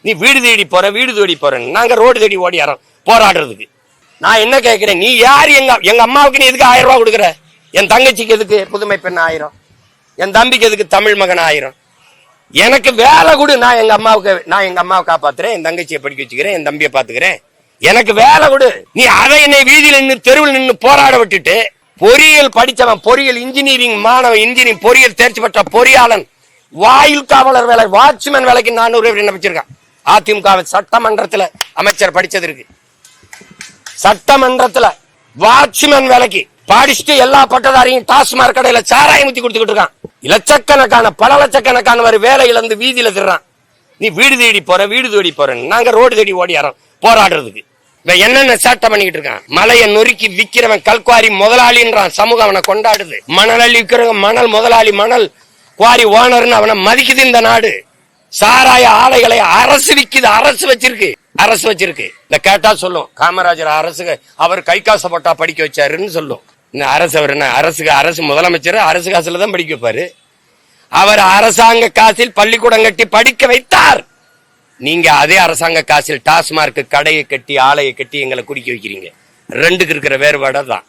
நீ வீடு தேடி போற நாங்க ரோடு தேடி ஓடியாரோம் போராடுறதுக்கு. நான் என்ன கேட்கிறேன், நீ யாரு? எங்க அம்மாவுக்கு நீ எதுக்கு 1000 ரூபாய் கொடுக்குற? என் தங்கச்சிக்கு எதுக்கு புதுமை பெண் 1000? என் தம்பிக்கு எதுக்கு தமிழ் மகன் 1000? எனக்கு வேலை கொடு. நான் எங்க அம்மாவை காப்பாத்துறேன், என் தங்கச்சியை படிக்க வச்சுக்கிறேன், என் தம்பியை பாத்துக்கிறேன். எனக்கு வேலை கொடு. நீ அதை என்னை வீதியில் நின்று தெருவில் நின்று போராட விட்டுட்டு, பொறியியல் படிச்சவன், பொறியியல் இன்ஜினியரிங் மாணவன், இன்ஜினியரிங் பொறியியல் தேர்ச்சி பெற்ற பொறியாளன், வாயில் காவலர் வேலை, வாட்ச்மேன் வேலைக்கு 400 என்ன வச்சிருக்கான். அதிமுக சட்டமன்றத்துல அமைச்சர் படிச்சது இருக்கு. சட்டமன்றத்துல வாட்ச்மேன் வேலைக்கு படிச்சுட்டு எல்லா பட்டதாரியும் டாஸ்மாக் கடையில சாராயம் ஊத்தி கொடுத்துக்கிட்டு இருக்கான். லட்சக்கணக்கான பல லட்சக்கணக்கான ஒரு வேலை இழந்து வீதியில திர்றான். நீ வீடு தேடி போற நாங்க ரோடு தேடி ஓடியாரோம் போராடுறதுக்கு. என்னென்ன சேட்டை பண்ணிக்கிட்டு இருக்கான். மலையை நொறுக்கி விக்கிறவன் கல்குவாரி முதலாளின்றான். சமூகம் அவனை கொண்டாடுது. மணல் அள்ளி விக்கிறவங்க மணல் முதலாளி, மணல் குவாரி ஓனர்னு அவனை மதிக்குது இந்த நாடு. சாராய ஆலைகளை அரசு விக்குது, அரசு வச்சிருக்கு. இந்த கேட்டா சொல்லும், காமராஜர் அரசு அவர் கை காசு போட்டா படிக்க வச்சாருன்னு சொல்லும். இந்த அரசு அவர் என்ன அரசு முதலமைச்சர் அரசு காசுல தான் படிக்க வைப்பாரு. அவர் அரசாங்க காசில் பள்ளிக்கூடம் கட்டி படிக்க வைத்தார். நீங்க அதே அரசாங்க காசில் டாஸ்மார்க் கடையை கட்டி ஆலையை கட்டி எங்களை குடிக்க வைக்கிறீங்க. ரெண்டுக்கு இருக்கிற வேறுபாடு தான்.